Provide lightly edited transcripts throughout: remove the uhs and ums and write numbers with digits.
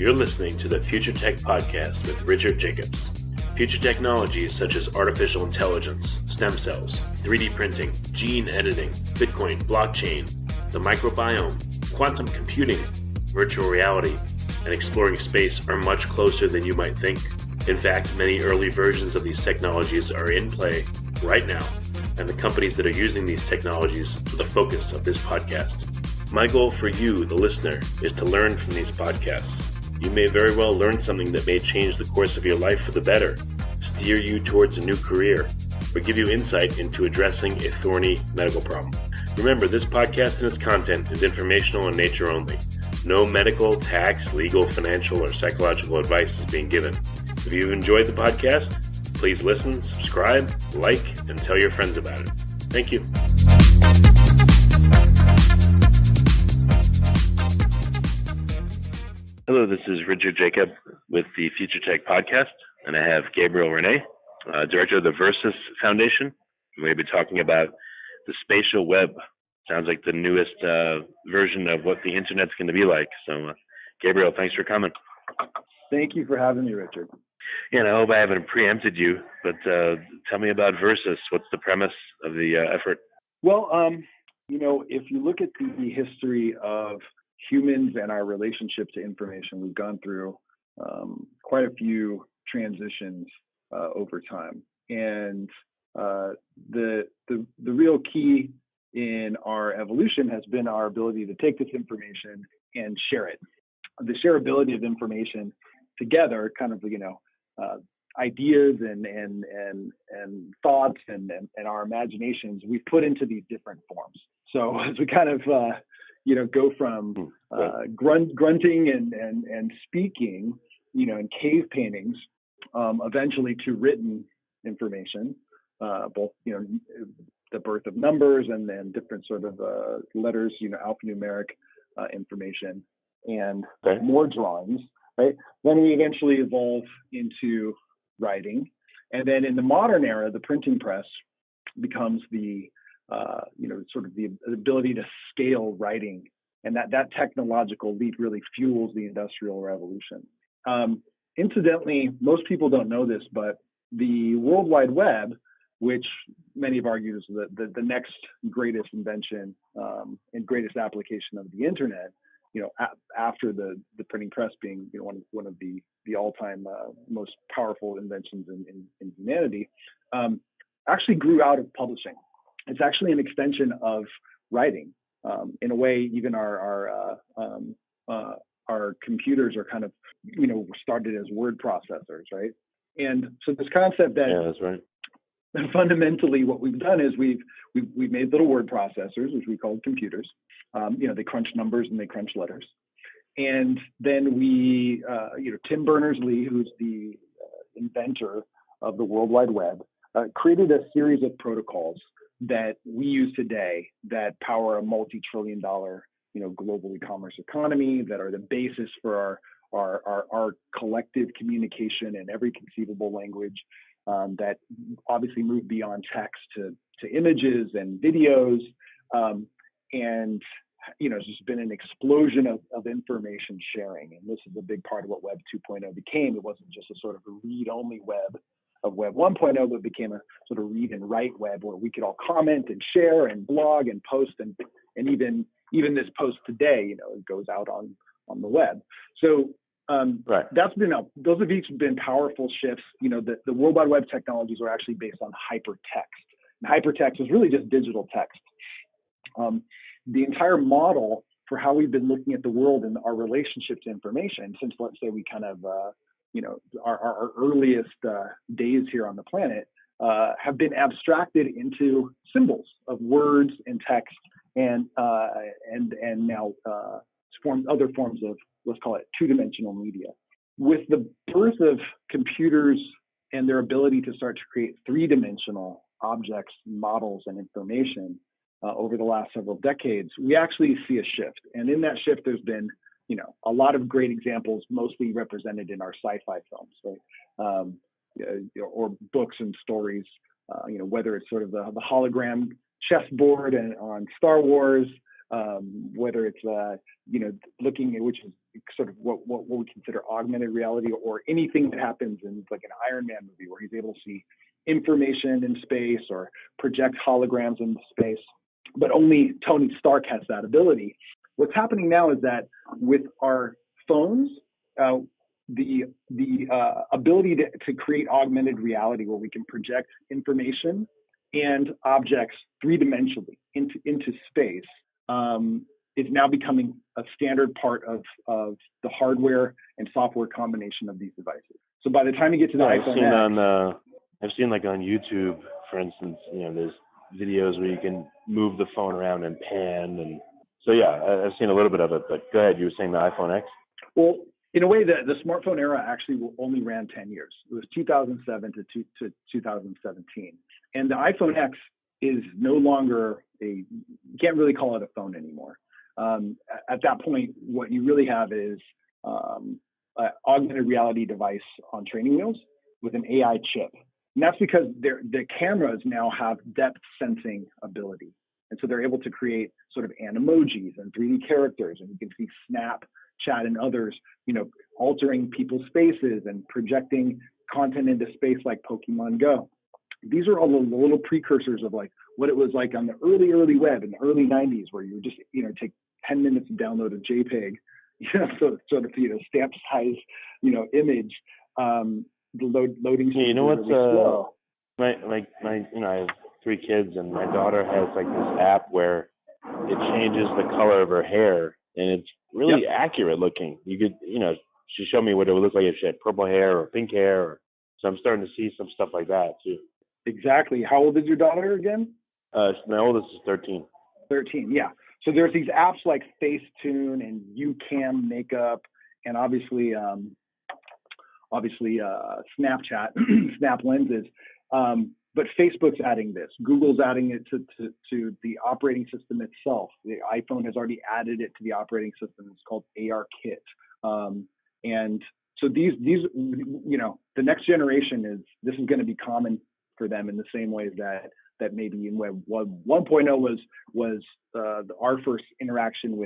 You're listening to the Future Tech Podcast with Richard Jacobs. Future technologies such as artificial intelligence, stem cells, 3D printing, gene editing, Bitcoin, blockchain, the microbiome, quantum computing, virtual reality, and exploring space are much closer than you might think. In fact, many early versions of these technologies are in play right now, and the companies that are using these technologies are the focus of this podcast. My goal for you, the listener, is to learn from these podcasts. You may very well learn something that may change the course of your life for the better, steer you towards a new career, or give you insight into addressing a thorny medical problem. Remember, this podcast and its content is informational in nature only. No medical, tax, legal, financial, or psychological advice is being given. If you've enjoyed the podcast, please listen, subscribe, like, and tell your friends about it. Thank you. Hello, this is Richard Jacob with the Future Tech Podcast, and I have Gabriel Rene, director of the Versus Foundation. We'll be talking about the spatial web. Sounds like the newest version of what the internet's going to be like. So, Gabriel, thanks for coming. Thank you for having me, Richard. Yeah, and I hope I haven't preempted you, but tell me about Versus. What's the premise of the effort? Well, if you look at the history of humans and our relationship to information, we've gone through quite a few transitions over time. And the real key in our evolution has been our ability to take this information and share it. The shareability of information together, kind of, ideas and thoughts and our imaginations, we've put into these different forms. So as we kind of go from grunting and speaking, in cave paintings, eventually to written information, both the birth of numbers and then different sort of letters, alphanumeric information, and more drawings. Right. Then we eventually evolve into writing, and then in the modern era, the printing press becomes the sort of the ability to scale writing, and that technological leap really fuels the Industrial Revolution. Incidentally, most people don't know this, but the World Wide Web, which many have argued is the next greatest invention and greatest application of the internet, after the printing press being one of the all-time most powerful inventions in humanity, actually grew out of publishing. It's actually an extension of writing. In a way, even our computers are kind of started as word processors, right? And so this concept that that's right. Fundamentally, what we've done is we've made little word processors, which we call computers. They crunch numbers and they crunch letters. And then we, Tim Berners-Lee, who's the inventor of the World Wide Web, created a series of protocols that we use today that power a multi-trillion-dollar, global e-commerce economy, that are the basis for our collective communication in every conceivable language. That obviously move beyond text to images and videos, and it's just been an explosion of information sharing, and this is a big part of what Web 2.0 became. It wasn't just a sort of a read-only web of Web 1.0, but it became a sort of read and write web where we could all comment and share and blog and post, and even this post today, it goes out on the web. So. Right. Those have each been powerful shifts. The World Wide Web technologies are actually based on hypertext. And hypertext is really just digital text. The entire model for how we've been looking at the world and our relationship to information since, let's say, we kind of, our earliest days here on the planet have been abstracted into symbols of words and text and now other forms of, let's call it, two-dimensional media. With the birth of computers and their ability to start to create three-dimensional objects, models, and information over the last several decades, we actually see a shift. And in that shift, there's been, a lot of great examples, mostly represented in our sci-fi films, right? Or books and stories, whether it's sort of the hologram chessboard and on Star Wars, whether it's looking at, which is sort of what we consider augmented reality, or anything that happens in like an Iron Man movie where he's able to see information in space or project holograms in space. But only Tony Stark has that ability. What's happening now is that with our phones, the ability to create augmented reality where we can project information and objects three-dimensionally into space is now becoming a standard part of the hardware and software combination of these devices. So by the time you get to the iPhone I've seen like on YouTube, for instance, there's videos where you can move the phone around and pan, and so yeah, I've seen a little bit of it. But go ahead, you were saying the iPhone X? Well, in a way, the smartphone era actually only ran 10 years. It was 2007 to 2017. And the iPhone X is no longer you can't really call it a phone anymore. At that point, what you really have is an augmented reality device on training wheels with an AI chip. And that's because the cameras now have depth sensing ability. And so they're able to create sort of animojis and 3D characters. And you can see Snap, Chat, and others, altering people's spaces and projecting content into space like Pokemon Go. These are all the little precursors of like what it was like on the early web in the early 90s, where you would just, take 10 minutes to download a JPEG, so sort of, stamp size, image. The loading speed is really slow. My I have 3 kids, and my daughter has like this app where it changes the color of her hair, and it's really accurate looking. You could, she showed me what it would look like if she had purple hair or pink hair. So I'm starting to see some stuff like that too. Exactly. How old is your daughter again? My oldest is 13. 13, yeah. So there's these apps like Facetune and YouCam Makeup, and obviously Snapchat, Snap Lenses. But Facebook's adding this. Google's adding it to the operating system itself. The iPhone has already added it to the operating system. It's called ARKit. And so these, the next generation this is going to be common for them in the same ways that maybe in Web 1.0 was our first interaction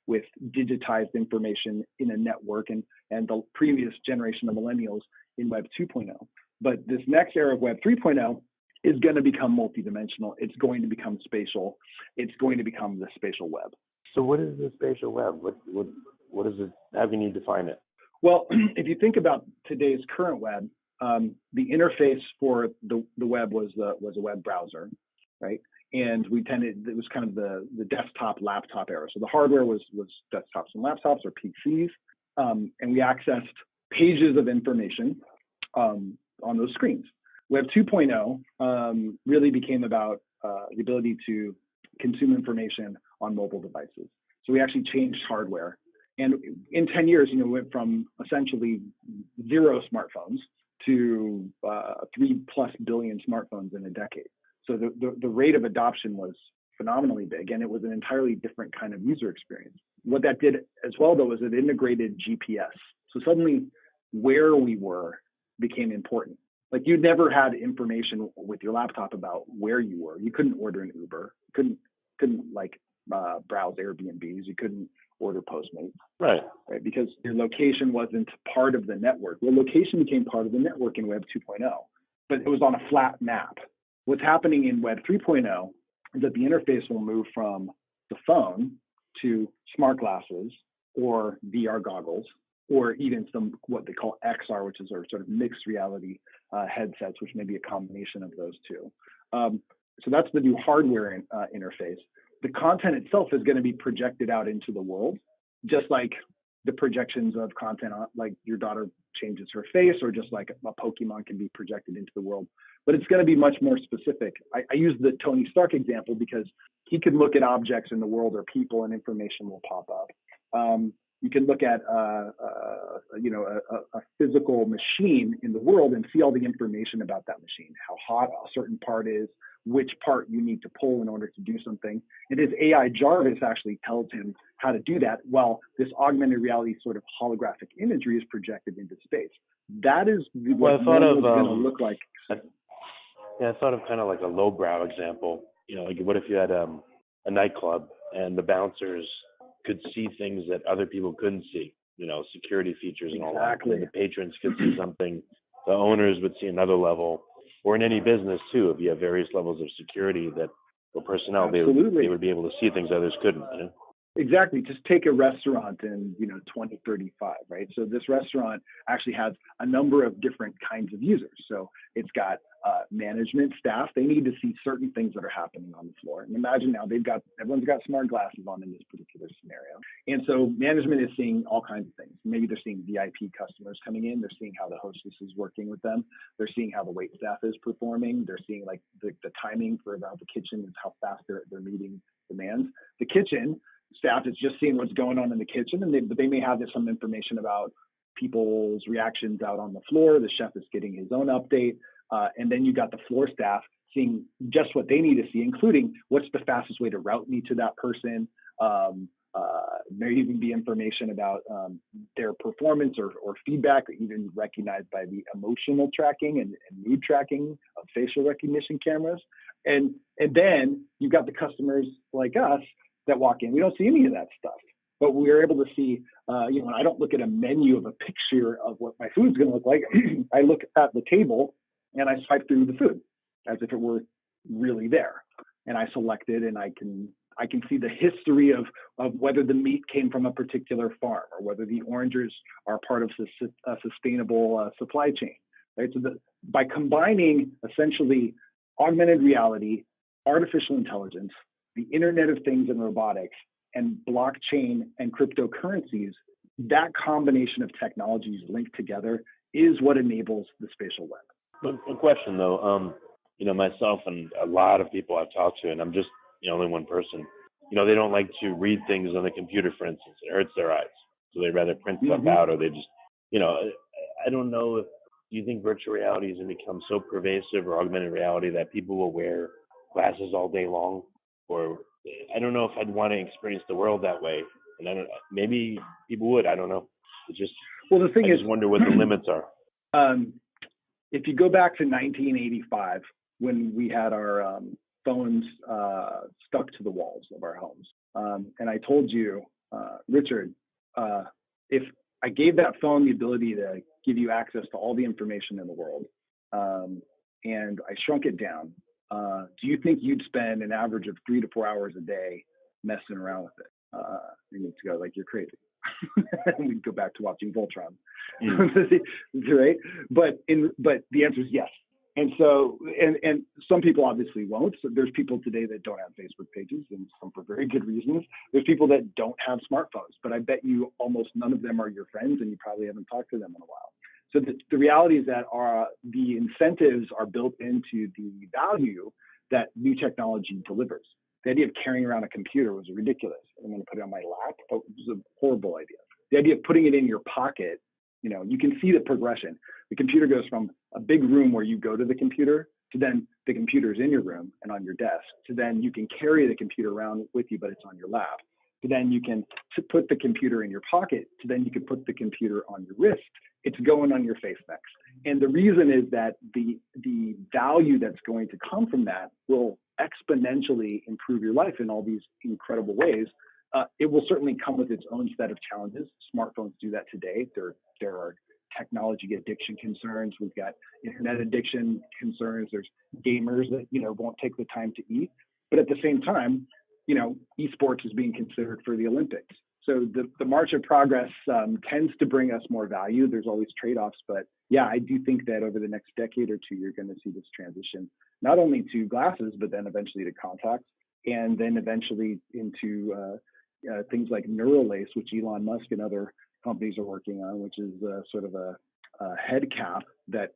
with digitized information in a network, and the previous generation of millennials in Web 2.0. But this next era of Web 3.0 is going to become multidimensional. It's going to become spatial. It's going to become the spatial web. So what is the spatial web? What is it? How can you define it? Well, if you think about today's current web, the interface for the web was a web browser, right? And it was kind of the desktop laptop era. So the hardware was desktops and laptops or PCs, and we accessed pages of information on those screens. Web 2.0 really became about the ability to consume information on mobile devices. So we actually changed hardware. And in 10 years, went from essentially 0 smartphones to 3+ billion smartphones in a decade. So the rate of adoption was phenomenally big, and it was an entirely different kind of user experience. What that did as well, though, was it integrated GPS. So suddenly where we were became important. Like you never had information with your laptop about where you were. You couldn't order an Uber. Couldn't browse Airbnbs. You couldn't order Postmates. Right. Because your location wasn't part of the network. Well, location became part of the network in Web 2.0, but it was on a flat map. What's happening in Web 3.0 is that the interface will move from the phone to smart glasses or VR goggles, or even what they call XR, which is our sort of mixed reality headsets, which may be a combination of those two. So that's the new hardware interface. The content itself is going to be projected out into the world, just like the projections of content, like your daughter changes her face, or just like a Pokemon can be projected into the world. But it's going to be much more specific. I use the Tony Stark example because he could look at objects in the world or people, and information will pop up. You can look at a physical machine in the world and see all the information about that machine, how hot a certain part is, which part you need to pull in order to do something. And his AI Jarvis actually tells him how to do that, while this augmented reality sort of holographic imagery is projected into space. That is what it's going to look like. I thought of kind of like a lowbrow example. Like what if you had a nightclub and the bouncers could see things that other people couldn't see, security features and all that. Exactly. And the patrons could see something, the owners would see another level, or in any business too, if you have various levels of security that or personnel, they would be able to see things others couldn't. Exactly. Just take a restaurant in, 2035, right? So this restaurant actually has a number of different kinds of users. So it's got management staff. They need to see certain things that are happening on the floor. And imagine now everyone's got smart glasses on in this particular scenario. And so management is seeing all kinds of things. Maybe they're seeing VIP customers coming in. They're seeing how the hostess is working with them. They're seeing how the wait staff is performing. They're seeing like the timing for about the kitchen and how fast they're meeting demands. The kitchen staff is just seeing what's going on in the kitchen, and they may have some information about people's reactions out on the floor. The chef is getting his own update, and then you got the floor staff seeing just what they need to see, including what's the fastest way to route me to that person. There even be information about their performance or feedback, even recognized by the emotional tracking and mood tracking of facial recognition cameras. And then you've got the customers like us that walk in. We don't see any of that stuff, but we're able to see, I don't look at a menu of a picture of what my food's going to look like. I look at the table and I swipe through the food as if it were really there. And I select it, and I can see the history of whether the meat came from a particular farm or whether the oranges are part of a sustainable supply chain, right? So by combining essentially augmented reality, artificial intelligence, the Internet of Things and robotics, and blockchain and cryptocurrencies, that combination of technologies linked together is what enables the spatial web. A question though, myself and a lot of people I've talked to, and I'm just only one person, they don't like to read things on the computer, for instance. It hurts their eyes. So they'd rather print stuff out, or they just, I don't know if you think virtual reality is going to become so pervasive, or augmented reality, that people will wear glasses all day long. Or I don't know if I'd want to experience the world that way. And maybe people would. I don't know. It's just, well, the thing I just wonder what the limits are. If you go back to 1985, when we had our phones stuck to the walls of our homes, and I told you, Richard, if I gave that phone the ability to give you access to all the information in the world, and I shrunk it down, do you think you'd spend an average of 3 to 4 hours a day messing around with it? You need to go like, you're crazy. And we'd go back to watching Voltron, right? But the answer is yes. And so, and some people obviously won't. So there's people today that don't have Facebook pages, and some for very good reasons. There's people that don't have smartphones, but I bet you almost none of them are your friends, and you probably haven't talked to them in a while. So the reality is that the incentives are built into the value that new technology delivers. The idea of carrying around a computer was ridiculous. I'm going to put it on my lap. It was a horrible idea. The idea of putting it in your pocket, you can see the progression. The computer goes from a big room where you go to the computer to then the computer's in your room and on your desk, to then you can carry the computer around with you, but it's on your lap. To then you can put the computer in your pocket, to then you can put the computer on your wrist. It's going on your face next. And the reason is that the value that's going to come from that will exponentially improve your life in all these incredible ways. It will certainly come with its own set of challenges. Smartphones do that today. There are technology addiction concerns. We've got internet addiction concerns. There's gamers that won't take the time to eat. But at the same time, esports is being considered for the Olympics. So the march of progress tends to bring us more value. There's always trade-offs, but yeah, I do think that over the next decade or two, you're going to see this transition not only to glasses, but then eventually to contacts, and then eventually into things like Neuralace, which Elon Musk and other companies are working on, which is sort of a head cap that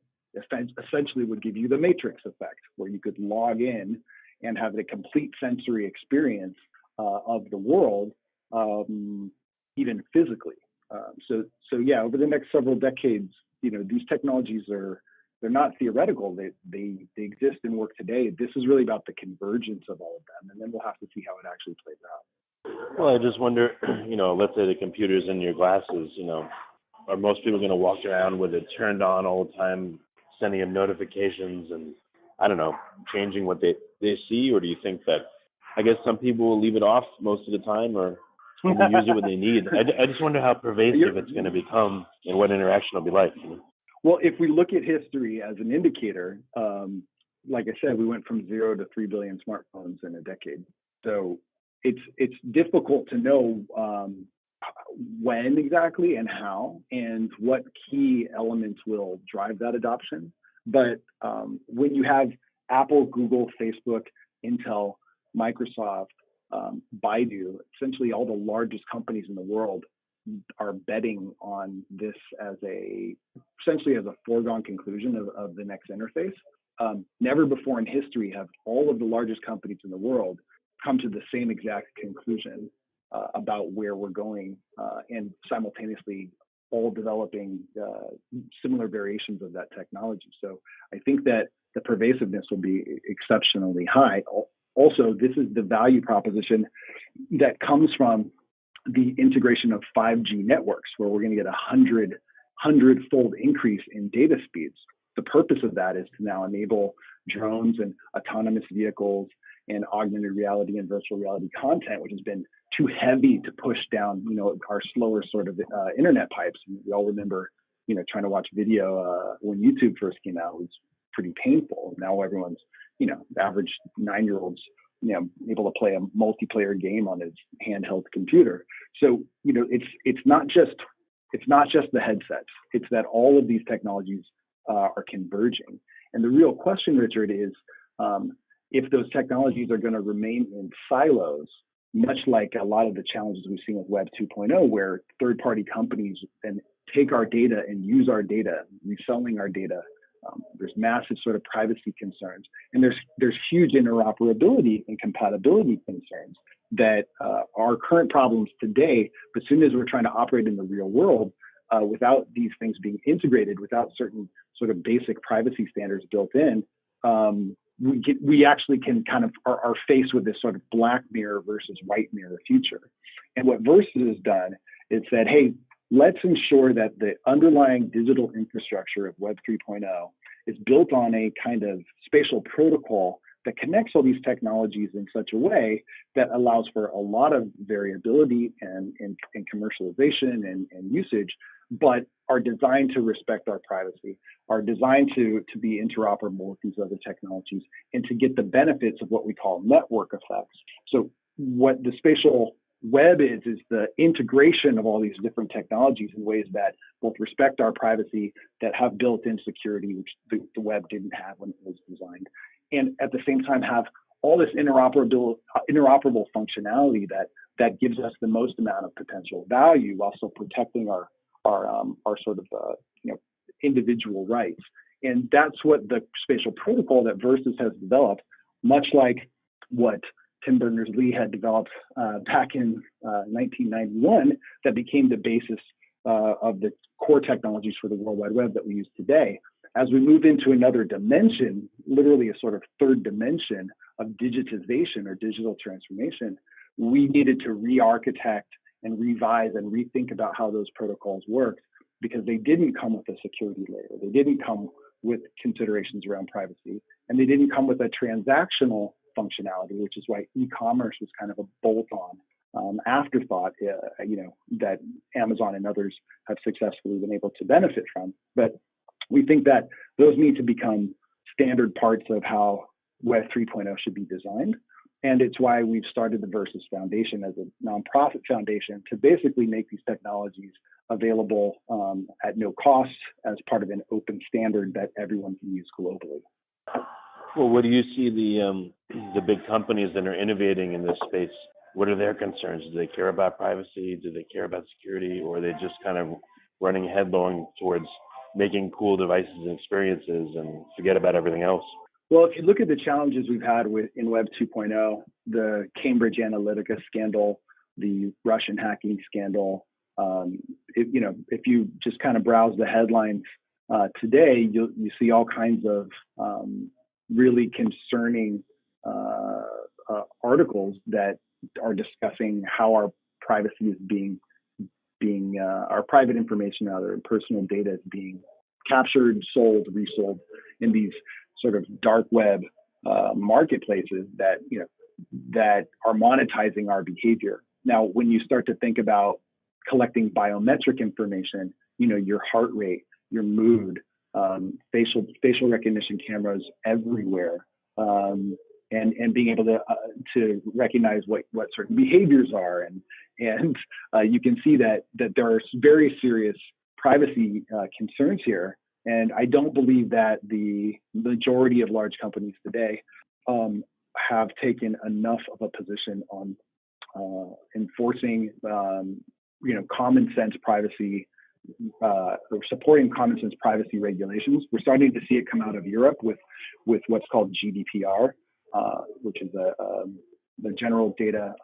essentially would give you the Matrix effect, where you could log in and have a complete sensory experience of the world, even physically. So yeah, over the next several decades, these technologies they're not theoretical. They exist and work today. This is really about the convergence of all of them, and then we'll have to see how it actually plays out. Well, I just wonder, let's say the computer's in your glasses, are most people going to walk around with it turned on all the time, sending them notifications and, I don't know, changing what they see? Or do you think that I guess some people will leave it off most of the time, or use it when they need. I just wonder how pervasive it's going to become and what interaction will be like. Well, if we look at history as an indicator, like I said, we went from 0 to 3 billion smartphones in a decade. So it's difficult to know when exactly and how and what key elements will drive that adoption. But when you have Apple, Google, Facebook, Intel, Microsoft, Baidu, essentially all the largest companies in the world are betting on this as essentially as a foregone conclusion of the next interface. Never before in history have all of the largest companies in the world come to the same exact conclusion about where we're going, and simultaneously all developing similar variations of that technology. So I think that the pervasiveness will be exceptionally high. Also, this is the value proposition that comes from the integration of 5G networks, where we're going to get 100-fold increase in data speeds. The purpose of that is to now enable drones and autonomous vehicles and augmented reality and virtual reality content, which has been too heavy to push down, our slower sort of internet pipes. And we all remember, trying to watch video when YouTube first came out was pretty painful. Now everyone's, average 9-year-olds, able to play a multiplayer game on his handheld computer. So, it's not just the headsets. It's that all of these technologies are converging. And the real question, Richard, is if those technologies are going to remain in silos, much like a lot of the challenges we've seen with Web 2.0, where third-party companies then take our data and use our data, reselling our data. There's massive sort of privacy concerns, and there's huge interoperability and compatibility concerns that are current problems today. But as soon as we're trying to operate in the real world, without these things being integrated, without certain sort of basic privacy standards built in, we actually can kind of are faced with this sort of black mirror versus white mirror future. And what Versus has done is said, hey, let's ensure that the underlying digital infrastructure of Web 3.0 is built on a kind of spatial protocol that connects all these technologies in such a way that allows for a lot of variability and commercialization and usage, but are designed to respect our privacy, are designed to be interoperable with these other technologies, and to get the benefits of what we call network effects. So what the spatial web is the integration of all these different technologies in ways that both respect our privacy, that have built-in security, which the web didn't have when it was designed, and at the same time have all this interoperable functionality that gives us the most amount of potential value while still protecting our sort of individual rights. And that's what the spatial protocol that Versus has developed, much like what Tim Berners-Lee had developed back in 1991, that became the basis of the core technologies for the World Wide Web that we use today. As we move into another dimension, literally a sort of third dimension of digitization or digital transformation, we needed to re-architect and revise and rethink about how those protocols worked, because they didn't come with a security layer. They didn't come with considerations around privacy, and they didn't come with a transactional functionality, which is why e-commerce was kind of a bolt-on afterthought, that Amazon and others have successfully been able to benefit from. But we think that those need to become standard parts of how Web 3.0 should be designed. And it's why we've started the Versus Foundation as a nonprofit foundation to basically make these technologies available at no cost as part of an open standard that everyone can use globally. Well, what do you see the big companies that are innovating in this space? What are their concerns? Do they care about privacy? Do they care about security? Or are they just kind of running headlong towards making cool devices and experiences and forget about everything else? Well, if you look at the challenges we've had in Web 2.0, the Cambridge Analytica scandal, the Russian hacking scandal, if you just kind of browse the headlines today, you see all kinds of really concerning articles that are discussing how our privacy is being our private information, other personal data is being captured, sold, resold in these sort of dark web marketplaces that that are monetizing our behavior. Now, when you start to think about collecting biometric information, your heart rate, your mood, facial recognition cameras everywhere, and being able to recognize what certain behaviors are, and you can see that there are very serious privacy concerns here. And I don't believe that the majority of large companies today have taken enough of a position on enforcing, common sense privacy, or supporting common sense privacy regulations. We're starting to see it come out of Europe with what's called GDPR, which is the General Data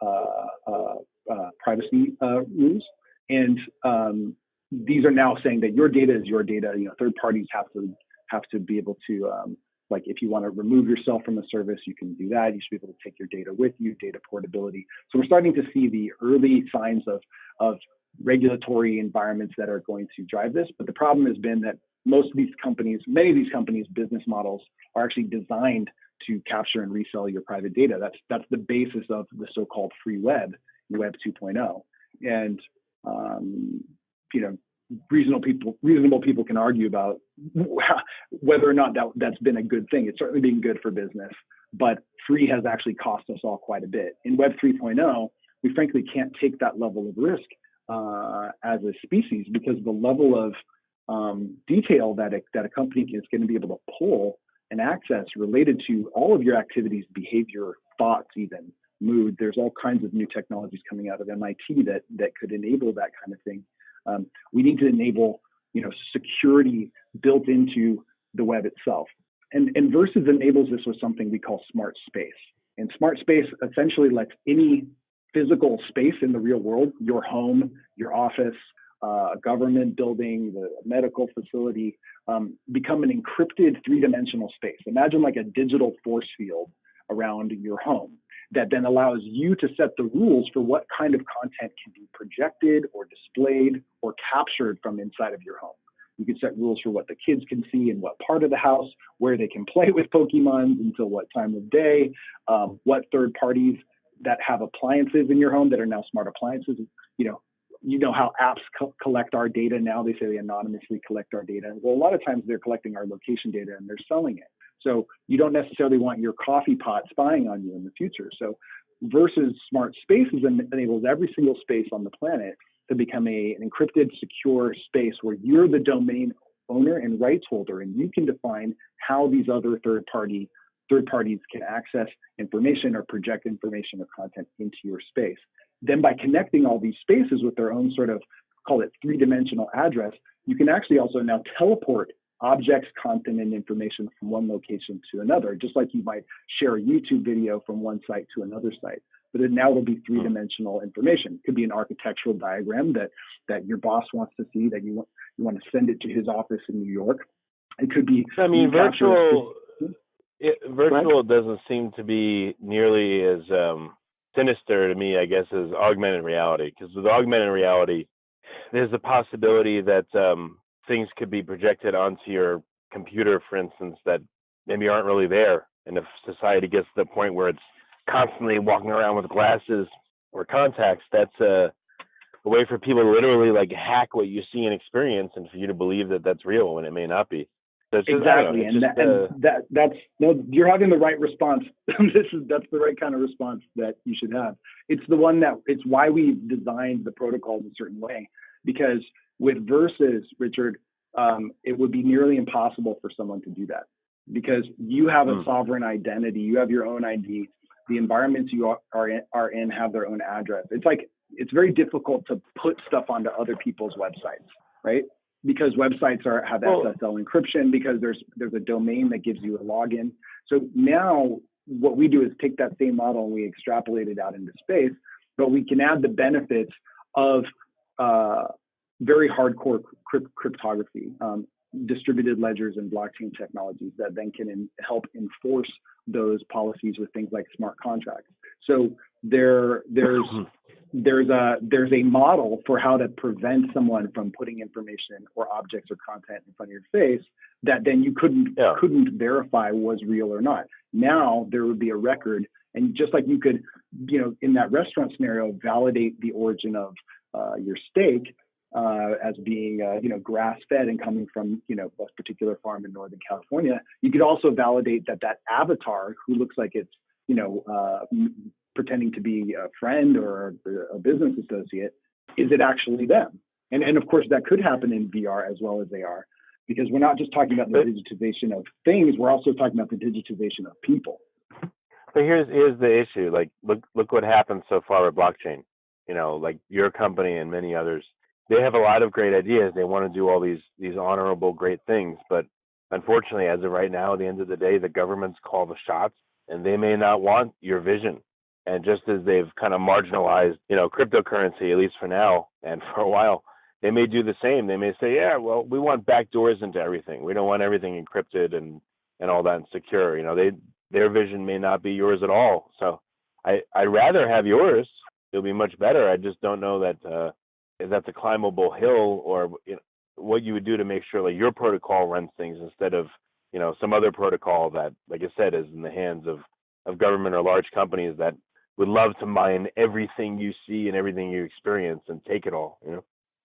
Privacy Rules, and these are now saying that your data is your data. Third parties have to be able to, like, if you want to remove yourself from a service, you can do that. You should be able to take your data with you, data portability. So we're starting to see the early signs of regulatory environments that are going to drive this. But the problem has been that many of these companies' business models are actually designed to capture and resell your private data. That's the basis of the so-called free web, Web 2.0. And reasonable people can argue about whether or not that's been a good thing. It's certainly been good for business, but free has actually cost us all quite a bit. In Web 3.0, we frankly can't take that level of risk as a species, because the level of detail that a company is going to be able to pull and access related to all of your activities, behavior, thoughts, even mood. There's all kinds of new technologies coming out of MIT that could enable that kind of thing. We need to enable, security built into the web itself. And Versus enables this with something we call smart space. And smart space essentially lets any physical space in the real world, your home, your office, a government building, the medical facility, become an encrypted three-dimensional space. Imagine like a digital force field around your home that then allows you to set the rules for what kind of content can be projected or displayed or captured from inside of your home. You can set rules for what the kids can see in what part of the house, where they can play with Pokemon until what time of day, what third parties that have appliances in your home that are now smart appliances. You know how apps collect our data now. They say they anonymously collect our data. Well, a lot of times they're collecting our location data and they're selling it. So you don't necessarily want your coffee pot spying on you in the future. So Versus smart spaces enables every single space on the planet to become an encrypted, secure space where you're the domain owner and rights holder, and you can define how these other third parties can access information or project information or content into your space. Then by connecting all these spaces with their own sort of, call it three-dimensional address, you can actually also now teleport objects, content, and information from one location to another, just like you might share a YouTube video from one site to another site. But it now will be three-dimensional information. It could be an architectural diagram that your boss wants to see, that you want to send it to his office in New York. It could be... Virtual doesn't seem to be nearly as sinister to me, I guess, as augmented reality. Because with augmented reality, there's a possibility that things could be projected onto your computer, for instance, that maybe aren't really there. And if society gets to the point where it's constantly walking around with glasses or contacts, that's a way for people to literally like hack what you see and experience, and for you to believe that that's real when it may not be. Exactly, that's you're having the right response. That's the right kind of response that you should have. It's why we designed the protocol in a certain way, because with Versus, Richard, it would be nearly impossible for someone to do that, because you have a sovereign identity, you have your own ID. The environments you are in have their own address. It's very difficult to put stuff onto other people's websites, right? Because websites have SSL encryption, because there's a domain that gives you a login. So now what we do is take that same model and we extrapolate it out into space, but we can add the benefits of very hardcore cryptography, distributed ledgers and blockchain technologies that then can help enforce those policies with things like smart contracts. So there's a model for how to prevent someone from putting information or objects or content in front of your face that then you couldn't verify was real or not. Now there would be a record And just like you could, in that restaurant scenario, validate the origin of your steak as being, grass-fed and coming from, a particular farm in Northern California, you could also validate that avatar who looks like it's, pretending to be a friend or a business associate, is it actually them? And of course, that could happen in VR as well as AR, because we're not just talking about the digitization of things, we're also talking about the digitization of people. But here's the issue. Like, look what happened so far with blockchain. Like your company and many others, they have a lot of great ideas. They want to do all these honorable, great things. But unfortunately, as of right now, at the end of the day, the governments call the shots, and they may not want your vision. And just as they've kind of marginalized, cryptocurrency, at least for now and for a while, they may do the same. They may say, yeah, well, we want back doors into everything. We don't want everything encrypted and all that and secure. Their vision may not be yours at all. So I'd rather have yours. It'll be much better. I just don't know that if that's a climbable hill, or what you would do to make sure like your protocol runs things instead of some other protocol that, like I said, is in the hands of government or large companies that would love to mine everything you see and everything you experience and take it all.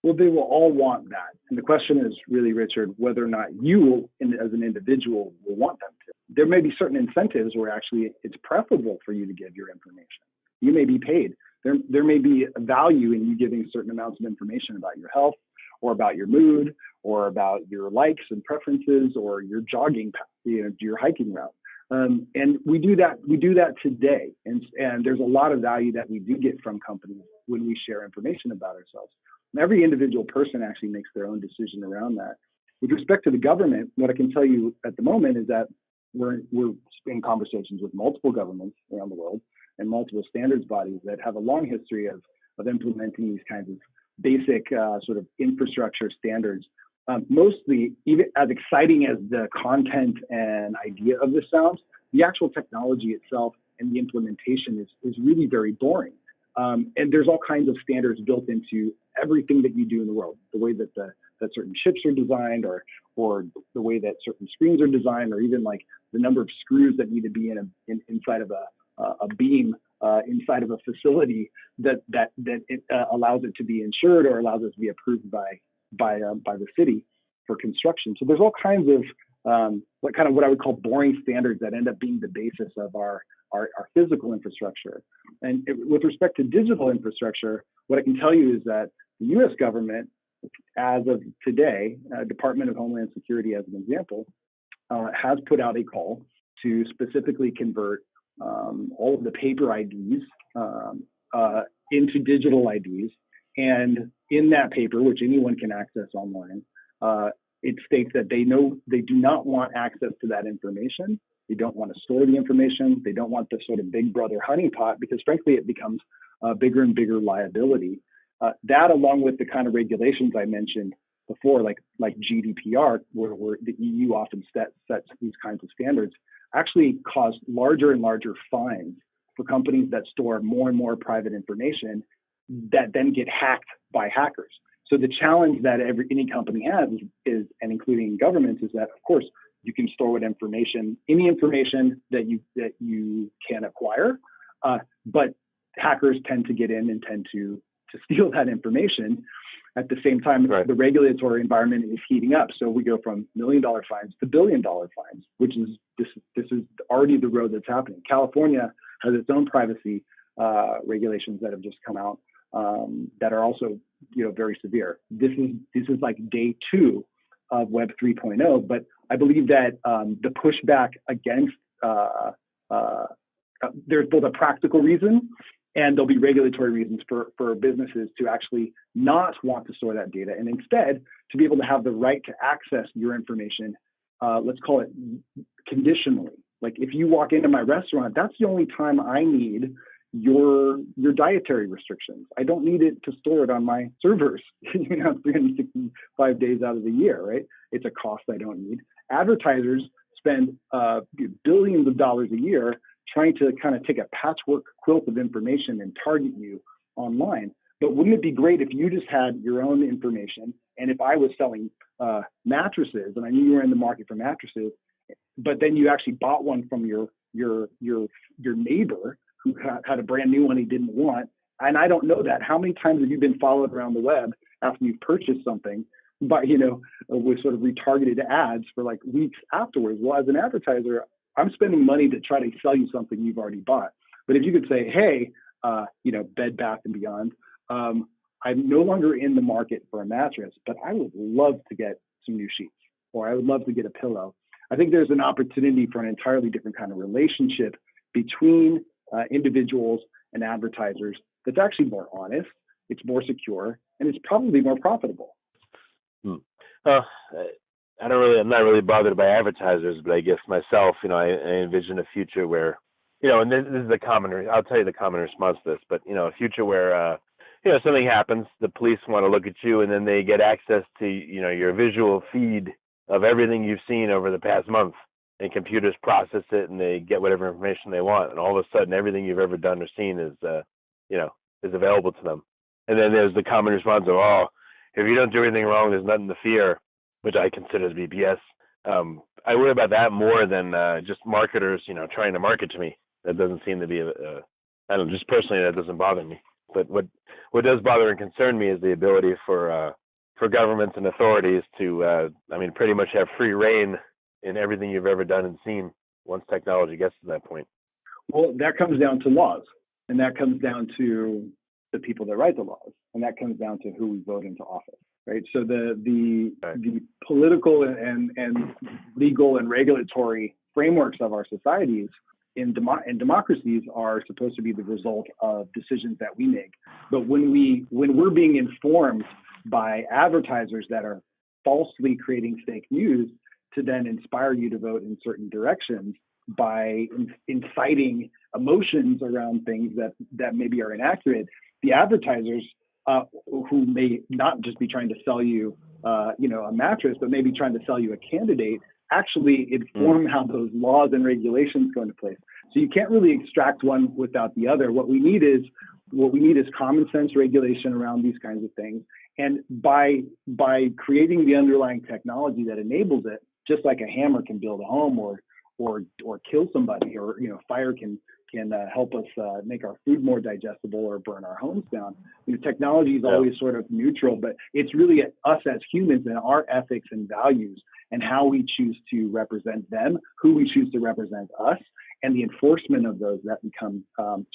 Well, they will all want that. And the question is really, Richard, whether or not you as an individual will want them to. There may be certain incentives where actually it's preferable for you to give your information. You may be paid. There may be a value in you giving certain amounts of information about your health or about your mood or about your likes and preferences or your jogging path, your hiking route. And we do that today. And there's a lot of value that we do get from companies when we share information about ourselves. And every individual person actually makes their own decision around that. With respect to the government, what I can tell you at the moment is that we're in conversations with multiple governments around the world and multiple standards bodies that have a long history of implementing these kinds of basic sort of infrastructure standards. Mostly, even as exciting as the content and idea of this sounds, the actual technology itself and the implementation is really very boring. And there's all kinds of standards built into everything that you do in the world, the way that that certain chips are designed, or the way that certain screens are designed, or even like the number of screws that need to be inside of a beam inside of a facility that it, allows it to be insured or allows it to be approved by the city for construction. So there's all kinds of what I would call boring standards that end up being the basis of our physical infrastructure. And with respect to digital infrastructure, what I can tell you is that the U.S. government, as of today, Department of Homeland Security, as an example, has put out a call to specifically convert all of the paper IDs into digital IDs. And in that paper, which anyone can access online, it states that they do not want access to that information. They don't want to store the information. They don't want the sort of big brother honeypot, because frankly, it becomes a bigger and bigger liability. That, along with the kind of regulations I mentioned before, like GDPR, where the EU often sets these kinds of standards, actually cause larger and larger fines for companies that store more and more private information that then get hacked by hackers. So the challenge that any company has is, and including governments, is that of course you can store any information that you can acquire, but hackers tend to get in and tend to steal that information. At the same time, right, the regulatory environment is heating up. So we go from $1 million fines to $1 billion fines, which is this is already the road that's happening. California has its own privacy regulations that have just come out that are also very severe. This is like day 2 of Web 3.0, but I believe that the pushback against there's both a practical reason and there'll be regulatory reasons for businesses to actually not want to store that data, and instead to be able to have the right to access your information, let's call it conditionally. Like if you walk into my restaurant, that's the only time I need your dietary restrictions. I don't need it to store it on my servers 365 days out of the year, right? It's a cost I don't need. Advertisers spend billions of dollars a year trying to kind of take a patchwork quilt of information and target you online. But wouldn't it be great if you just had your own information, and if I was selling mattresses and I knew you were in the market for mattresses, but then you actually bought one from your your neighbor who had a brand new one he didn't want, and I don't know that. How many times have you been followed around the web after you've purchased something, but with sort of retargeted ads for like weeks afterwards? Well, as an advertiser, I'm spending money to try to sell you something you've already bought. But if you could say, hey, Bed Bath and Beyond, I'm no longer in the market for a mattress, but I would love to get some new sheets, or I would love to get a pillow. I think there's an opportunity for an entirely different kind of relationship between individuals and advertisers that's actually more honest, it's more secure, and it's probably more profitable. I'm not really bothered by advertisers, but I guess myself, I envision a future where, and this is I'll tell you the common response to this, but, a future where, something happens, the police want to look at you, and then they get access to, your visual feed of everything you've seen over the past month, and computers process it, and they get whatever information they want, and all of a sudden, everything you've ever done or seen is available to them. And then there's the common response of, oh, if you don't do anything wrong, there's nothing to fear, which I consider to be BS. I worry about that more than just marketers, trying to market to me. That doesn't seem to be I don't know, just personally, that doesn't bother me. But what does bother and concern me is the ability for governments and authorities to, pretty much have free reign in everything you've ever done and seen once technology gets to that point. Well, that comes down to laws, and that comes down to the people that write the laws, and that comes down to who we vote into office, right? So the political and legal and regulatory frameworks of our societies in democracies are supposed to be the result of decisions that we make. But when we're being informed by advertisers that are falsely creating fake news to then inspire you to vote in certain directions by inciting emotions around things that maybe are inaccurate, the advertisers who may not just be trying to sell you, a mattress, but maybe trying to sell you a candidate, actually inform how those laws and regulations go into place. So you can't really extract one without the other. What we need is common sense regulation around these kinds of things. And by creating the underlying technology that enables it, just like a hammer can build a home or kill somebody, or fire can help us make our food more digestible or burn our homes down. Technology is always sort of neutral, but it's really us as humans and our ethics and values and how we choose to represent them, who we choose to represent us, and the enforcement of those that become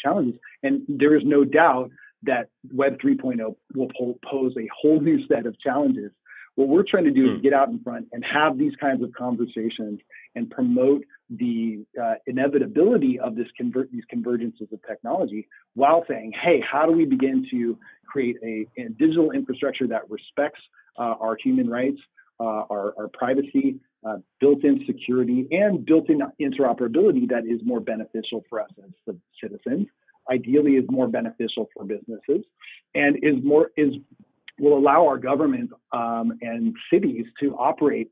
challenges. And there is no doubt that Web 3.0 will pose a whole new set of challenges. What we're trying to do is get out in front and have these kinds of conversations and promote the inevitability of these convergences of technology, while saying, hey, how do we begin to create a digital infrastructure that respects our human rights, our privacy, built-in security, and built-in interoperability that is more beneficial for us as citizens, ideally is more beneficial for businesses, and will allow our government and cities to operate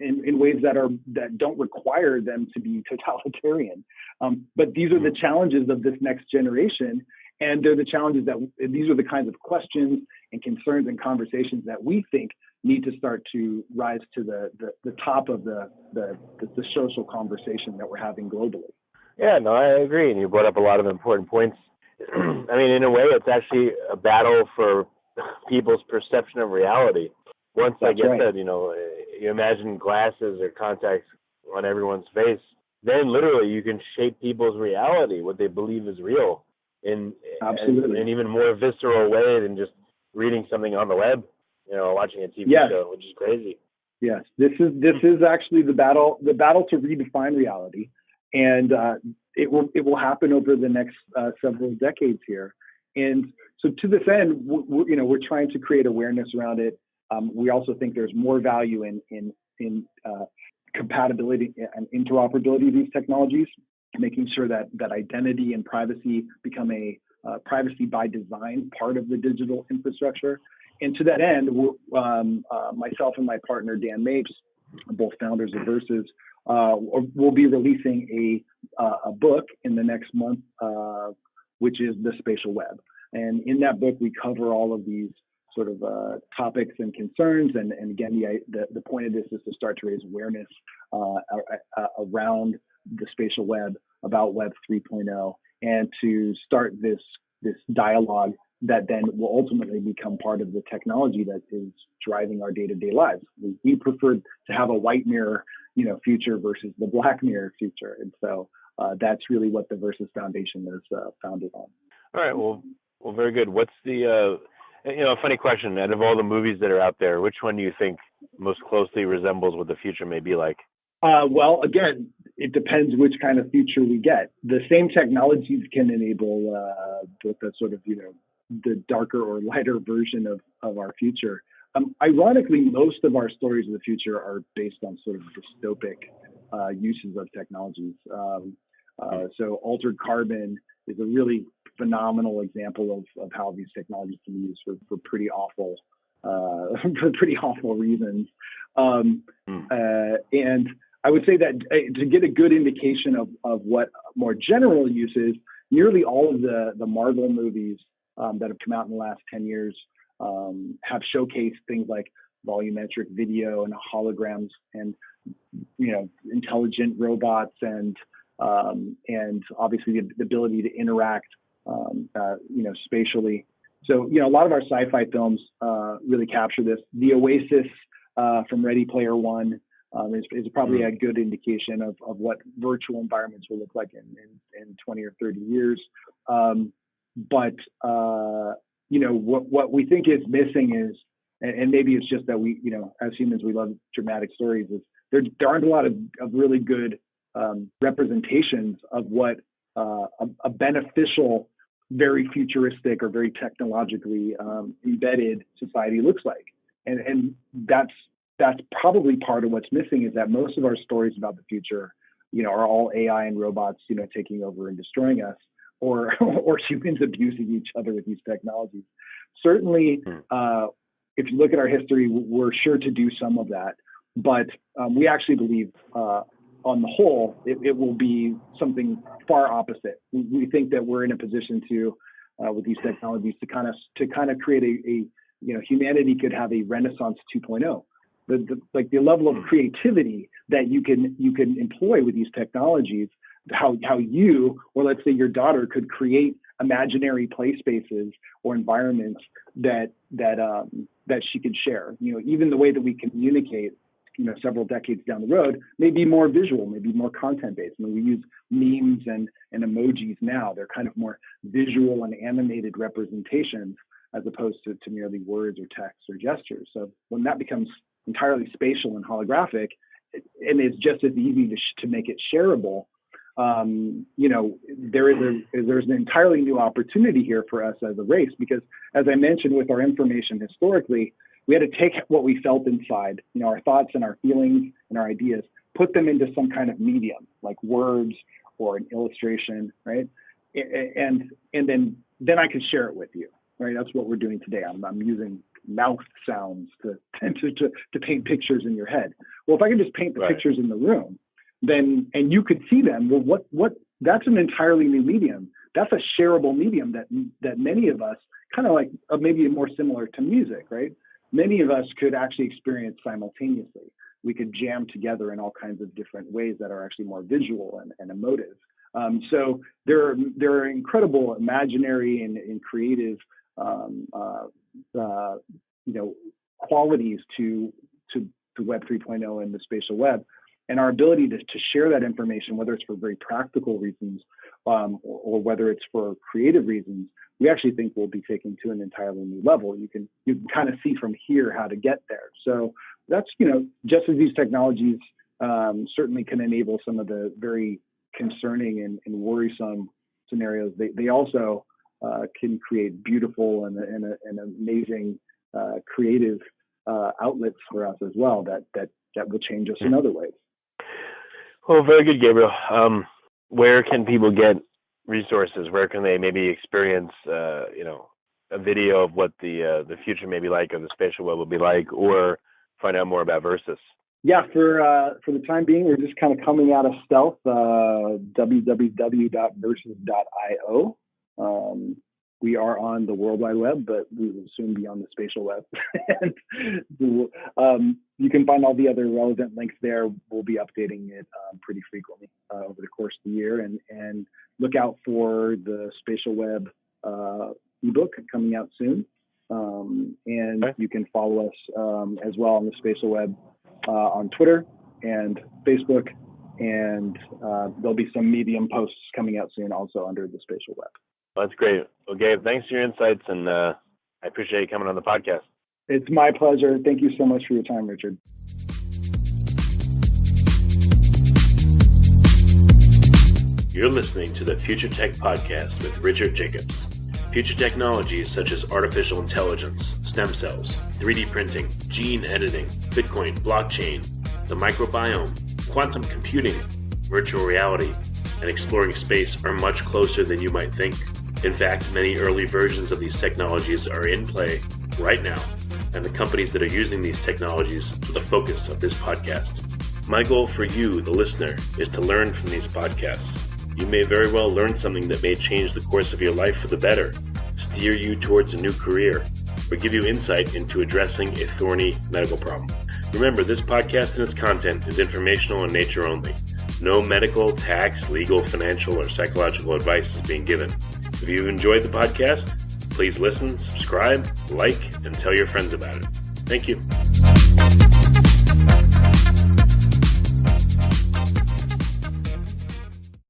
in ways that don't require them to be totalitarian. But these are the challenges of this next generation, and they're the challenges these are the kinds of questions and concerns and conversations that we think need to start to rise to the top of the social conversation that we're having globally. Yeah, no, I agree, and you brought up a lot of important points. In a way, it's actually a battle for people's perception of reality. Once, like I said, you imagine glasses or contacts on everyone's face, then literally you can shape people's reality, what they believe is real, in an even more visceral way than just reading something on the web, watching a TV show, which is crazy. Yes, this is actually the battle to redefine reality, and it will happen over the next several decades here. And so to this end, we're trying to create awareness around it. We also think there's more value in compatibility and interoperability of these technologies, making sure that identity and privacy become a privacy by design part of the digital infrastructure. And to that end, myself and my partner, Dan Mapes, both founders of Versus, will be releasing a book in the next month, which is the Spatial Web. And in that book, we cover all of these sort of topics and concerns. And again, the point of this is to start to raise awareness around the spatial web, about Web 3.0, and to start this dialogue that then will ultimately become part of the technology that is driving our day-to-day lives. We prefer to have a white mirror, future versus the black mirror future, and so that's really what the Versus Foundation is founded on. All right. Well, very good. What's the a funny question? Out of all the movies that are out there, which one do you think most closely resembles what the future may be like? Well, again, it depends which kind of future we get. The same technologies can enable the sort of, the darker or lighter version of our future. Ironically, most of our stories of the future are based on sort of dystopic uses of technologies. So Altered Carbon is a really phenomenal example of how these technologies can be used for pretty awful reasons. And I would say that to get a good indication of what more general use is, nearly all of the Marvel movies that have come out in the last 10 years have showcased things like volumetric video and holograms and intelligent robots and obviously the ability to interact spatially. So a lot of our sci-fi films really capture this. The Oasis from Ready Player One is probably a good indication of what virtual environments will look like in 20 or 30 years. But what we think is missing is, and maybe it's just that we, as humans, we love dramatic stories, is there aren't a lot of really good representations of what a beneficial, very futuristic or very technologically embedded society looks like. And that's probably part of what's missing, is that most of our stories about the future, are all AI and robots, taking over and destroying us, or humans abusing each other with these technologies. Certainly, if you look at our history, we're sure to do some of that. But we actually believe, on the whole, it will be something far opposite. We think that we're in a position to, with these technologies, to kind of create a humanity could have a Renaissance 2.0. The level of creativity that you can employ with these technologies, how you, or let's say your daughter, could create imaginary play spaces or environments that she could share. Even the way that we communicate, several decades down the road, may be more visual, maybe more content-based. We use memes and emojis now. They're kind of more visual and animated representations as opposed to merely words or text or gestures. So when that becomes entirely spatial and holographic, and it's just as easy to make it shareable, there's an entirely new opportunity here for us as a race, because as I mentioned with our information historically, we had to take what we felt inside, our thoughts and our feelings and our ideas, put them into some kind of medium, like words or an illustration, right? And then I could share it with you, right? That's what we're doing today. I'm using mouth sounds to paint pictures in your head. Well, if I can just paint the pictures in the room, then, and you could see them, well, what that's an entirely new medium. That's a shareable medium that many of us, kind of like maybe more similar to music, right? Many of us could actually experience simultaneously. We could jam together in all kinds of different ways that are actually more visual and emotive. So there are incredible imaginary and creative qualities to Web 3.0 and the spatial web, and our ability to share that information, whether it's for very practical reasons or whether it's for creative reasons, we actually think we'll be taking to an entirely new level. You can kind of see from here how to get there. So that's, just as these technologies certainly can enable some of the very concerning and worrisome scenarios, they also can create beautiful and amazing creative outlets for us as well that will change us in other ways. Well, very good, Gabriel. Where can people get resources? Where can they maybe experience, a video of what the future may be like, or the spatial web will be like, or find out more about Versus? Yeah, for the time being, we're just kind of coming out of stealth. www.versus.io. We are on the World Wide Web, but we will soon be on the Spatial Web. And you can find all the other relevant links there. We'll be updating it pretty frequently over the course of the year. And look out for the Spatial Web ebook coming out soon. And you can follow us as well on the Spatial Web on Twitter and Facebook. And there'll be some Medium posts coming out soon also under the Spatial Web. Well, that's great. Well, Gabe, thanks for your insights, and I appreciate you coming on the podcast. It's my pleasure. Thank you so much for your time, Richard. You're listening to the Future Tech Podcast with Richard Jacobs. Future technologies such as artificial intelligence, stem cells, 3D printing, gene editing, Bitcoin, blockchain, the microbiome, quantum computing, virtual reality, and exploring space are much closer than you might think. In fact, many early versions of these technologies are in play right now, and the companies that are using these technologies are the focus of this podcast. My goal for you, the listener, is to learn from these podcasts. You may very well learn something that may change the course of your life for the better, steer you towards a new career, or give you insight into addressing a thorny medical problem. Remember, this podcast and its content is informational in nature only. No medical, tax, legal, financial, or psychological advice is being given. If you've enjoyed the podcast, please listen, subscribe, like, and tell your friends about it. Thank you.